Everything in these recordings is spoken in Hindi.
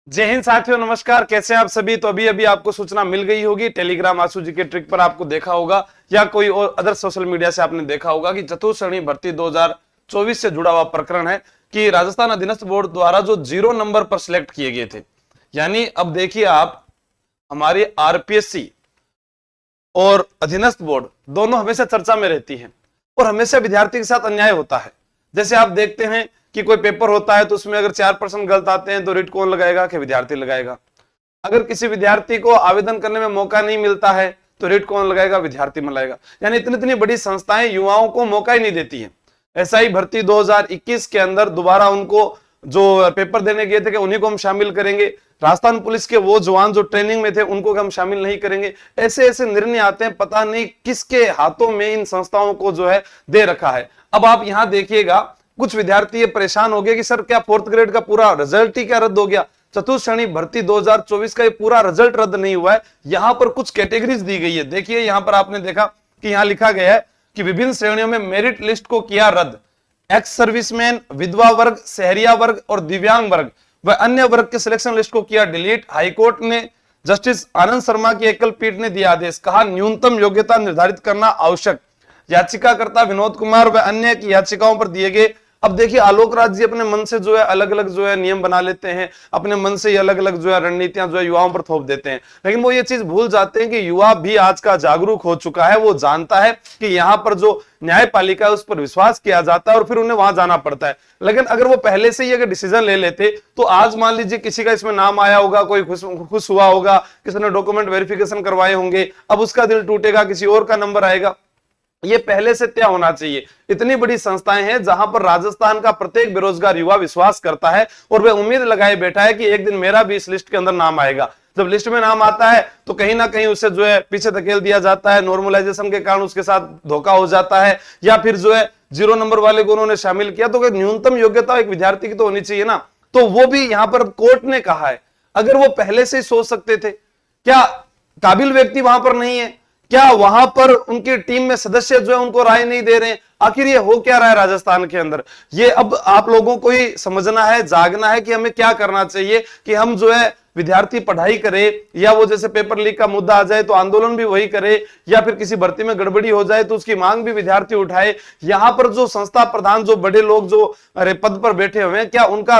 जय हिंद साथियों, नमस्कार। कैसे हैं आप सभी। तो अभी अभी आपको सूचना मिल गई होगी, टेलीग्राम आशु जी के ट्रिक पर आपको देखा होगा या कोई और अदर सोशल मीडिया से आपने देखा होगा कि चतुर्थ श्रेणी भर्ती 2024 से जुड़ा हुआ प्रकरण है कि राजस्थान अधीनस्थ बोर्ड द्वारा जो 0 नंबर पर सिलेक्ट किए गए थे, यानी अब देखिए आप, हमारी आरपीएससी और अधीनस्थ बोर्ड दोनों हमेशा चर्चा में रहती है और हमेशा विद्यार्थी के साथ अन्याय होता है। जैसे आप देखते हैं कि कोई पेपर होता है तो उसमें अगर 4% गलत आते हैं तो रेट कौन लगाएगा कि विद्यार्थी लगाएगा। अगर किसी विद्यार्थी को आवेदन करने में मौका नहीं मिलता है तो रेट कौन लगाएगा, विद्यार्थी में लगाएगा। यानी इतनी इतनी बड़ी संस्थाएं युवाओं को मौका ही नहीं देती है। ऐसा ही भर्ती 2021 के अंदर दोबारा उनको जो पेपर देने गए थे कि उन्हीं को हम शामिल करेंगे, राजस्थान पुलिस के वो जवान जो ट्रेनिंग में थे उनको हम शामिल नहीं करेंगे। ऐसे ऐसे निर्णय आते हैं, पता नहीं किसके हाथों में इन संस्थाओं को जो है दे रखा है। अब आप यहां देखिएगा, कुछ विद्यार्थी ये परेशान हो गए कि सर क्या 4th ग्रेड का पूरा रिजल्ट ही क्या रद्द हो गया। चतुर्थ श्रेणी भर्ती 2024 का ये पूरा रिजल्ट रद्द नहीं हुआ है। यहां पर कुछ कैटेगरीज दी गई है। देखिए यहां पर आपने देखा कि यहां लिखा गया है कि विभिन्न श्रेणियों में मेरिट लिस्ट को किया रद्द। एक्स सर्विसमैन, विधवा वर्ग, शहरिया वर्ग और दिव्यांग वर्ग व अन्य वर्ग के सिलेक्शन लिस्ट को किया डिलीट। हाईकोर्ट ने जस्टिस आनंद शर्मा की एकल पीठ ने दिया आदेश, कहा न्यूनतम योग्यता निर्धारित करना आवश्यक। याचिकाकर्ता विनोद कुमार व अन्य की याचिकाओं पर दिए गए। अब देखिए आलोक राज जी अपने मन से जो है अलग अलग जो है नियम बना लेते हैं, अपने मन से अलग अलग जो है रणनीतियां जो है युवाओं पर थोप देते हैं, लेकिन वो ये चीज भूल जाते हैं कि युवा भी आज का जागरूक हो चुका है। वो जानता है कि यहाँ पर जो न्यायपालिका है उस पर विश्वास किया जाता है और फिर उन्हें वहां जाना पड़ता है। लेकिन अगर वो पहले से ही अगर डिसीजन ले लेते तो आज मान लीजिए किसी का इसमें नाम आया होगा, कोई खुश हुआ होगा, किसी ने डॉक्यूमेंट वेरिफिकेशन करवाए होंगे, अब उसका दिल टूटेगा, किसी और का नंबर आएगा। ये पहले से तय होना चाहिए। इतनी बड़ी संस्थाएं हैं जहां पर राजस्थान का प्रत्येक बेरोजगार युवा विश्वास करता है और वह उम्मीद लगाए बैठा है कि एक दिन मेरा भी इस लिस्ट के अंदर नाम आएगा। जब लिस्ट में नाम आता है तो कहीं ना कहीं उसे जो है पीछे धकेल दिया जाता है, नॉर्मलाइजेशन के कारण उसके साथ धोखा हो जाता है, या फिर जो है 0 नंबर वाले को उन्होंने शामिल किया। तो न्यूनतम योग्यता एक विद्यार्थी की तो होनी चाहिए ना। तो वो भी यहां पर कोर्ट ने कहा है, अगर वो पहले से ही सोच सकते थे, क्या काबिल व्यक्ति वहां पर नहीं है, क्या वहां पर उनकी टीम में सदस्य जो है उनको राय नहीं दे रहे हैं। आखिर ये हो क्या रहा है राजस्थान के अंदर, ये अब आप लोगों को ही समझना है, जागना है कि हमें क्या करना चाहिए कि हम जो है विद्यार्थी पढ़ाई करे, या वो जैसे पेपर लीक का मुद्दा आ जाए तो आंदोलन भी वही करे, या फिर किसी भर्ती में गड़बड़ी हो जाए तो उसकी मांग भी विद्यार्थी उठाए। यहां पर जो संस्था प्रधान, जो बड़े लोग जो पद पर बैठे हुए हैं, क्या उनका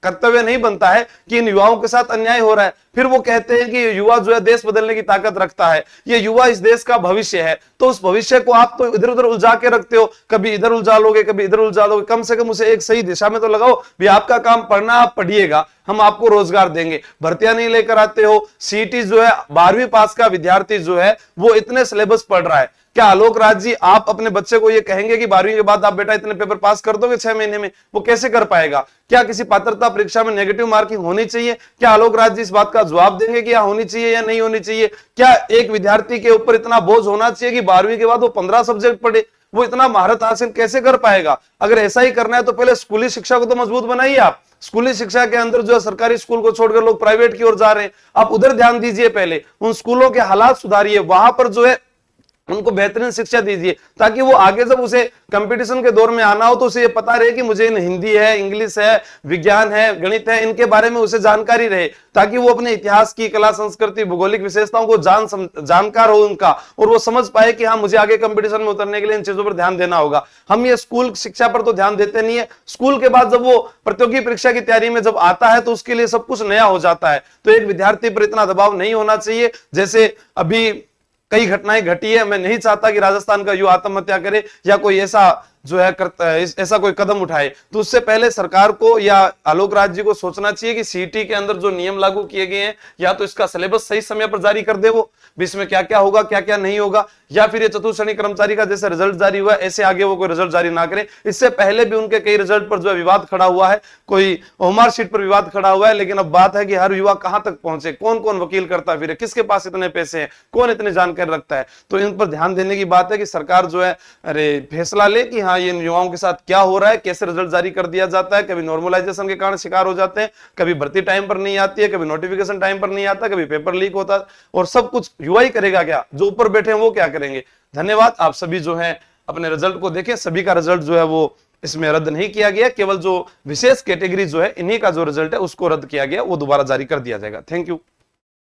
कर्तव्य नहीं बनता है कि इन युवाओं के साथ अन्याय हो रहा है। फिर वो कहते हैं कि युवा जो है देश बदलने की ताकत रखता है, ये युवा इस देश का भविष्य है। तो उस भविष्य को आप तो इधर उधर उलझा के रखते हो, कभी इधर उलझा लोगे, कभी इधर उलझा लोगे। कम से कम उसे एक सही दिशा में तो लगाओ भी, आपका काम पढ़ना, आप पढ़िएगा, हम आपको रोजगार देंगे। भर्तियां नहीं लेकर आते हो। सीटी जो है 12वीं पास का विद्यार्थी जो है वो इतने सिलेबस पढ़ रहा है। क्या आलोक राज जी आप अपने बच्चे को ये कहेंगे कि 12वीं के बाद आप बेटा इतने पेपर पास कर दोगे 6 महीने में? वो कैसे कर पाएगा? क्या किसी पात्रता परीक्षा में नेगेटिव मार्किंग होनी चाहिए? क्या आलोक राज जी इस बात का जवाब देंगे कि होनी चाहिए या नहीं होनी चाहिए? क्या एक विद्यार्थी के ऊपर इतना बोझ होना चाहिए कि 12वीं के बाद वो 15 सब्जेक्ट पढ़े? वो इतना महारत हासिल कैसे कर पाएगा? अगर ऐसा ही करना है तो पहले स्कूली शिक्षा को तो मजबूत बनाइए। आप स्कूली शिक्षा के अंदर जो है सरकारी स्कूल को छोड़कर लोग प्राइवेट की ओर जा रहे हैं, आप उधर ध्यान दीजिए। पहले उन स्कूलों के हालात सुधारिए, वहां पर जो है उनको बेहतरीन शिक्षा दीजिए, ताकि वो आगे जब उसे कंपटीशन के दौर में आना हो तो उसे ये पता रहे कि मुझे इन हिंदी है, इंग्लिश है, विज्ञान है, गणित है, इनके बारे में उसे जानकारी रहे, ताकि वो अपने इतिहास की, कला संस्कृति, भौगोलिक विशेषताओं को जानकार हो उनका, और वो समझ पाए कि हाँ मुझे आगे कंपटीशन में उतरने के लिए इन चीजों पर ध्यान देना होगा। हम ये स्कूल शिक्षा पर तो ध्यान देते नहीं है। स्कूल के बाद जब वो प्रतियोगी परीक्षा की तैयारी में जब आता है तो उसके लिए सब कुछ नया हो जाता है। तो एक विद्यार्थी पर इतना दबाव नहीं होना चाहिए। जैसे अभी कई घटनाएं घटी है, मैं नहीं चाहता कि राजस्थान का युवा आत्महत्या करे या कोई ऐसा जो है ऐसा कोई कदम उठाए। तो उससे पहले सरकार को या आलोक राज जी को सोचना चाहिए कि सीटी के अंदर जो नियम लागू किए गए हैं, या तो इसका सिलेबस सही समय पर जारी कर दे, वो इसमें क्या क्या होगा क्या क्या नहीं होगा, या फिर ये चतुर्थ श्रेणी कर्मचारी का जैसे रिजल्ट जारी हुआ ऐसे आगे वो कोई रिजल्ट जारी ना करे। इससे पहले भी उनके कई रिजल्ट पर जो है विवाद खड़ा हुआ है, कोई ओमार शीट पर विवाद खड़ा हुआ है। लेकिन अब बात है कि हर युवा कहां तक पहुंचे, कौन कौन वकील करता फिर, किसके पास इतने पैसे हैं, कौन इतनी जानकारी रखता है। तो इन पर ध्यान देने की बात है कि सरकार जो है फैसला ले कि हाँ ये युवाओं के साथ क्या हो रहा है, कैसे रिजल्ट जारी कर दिया जाता है। कभी नॉर्मलाइजेशन के कारण शिकार हो जाते हैं, कभी भर्ती टाइम पर नहीं आती है, कभी नोटिफिकेशन टाइम पर नहीं आता, कभी पेपर लीक होता है, और सब कुछ युवा ही करेगा क्या? जो ऊपर बैठे हैं वो क्या करेंगे? धन्यवाद। आप सभी जो है अपने रिजल्ट को देखें, सभी का रिजल्ट जो है वो इसमें रद्द नहीं किया गया, केवल जो विशेष कैटेगरी जो है इन्हीं का जो रिजल्ट है उसको रद्द किया गया, वो दोबारा जारी कर दिया जाएगा। Thank you.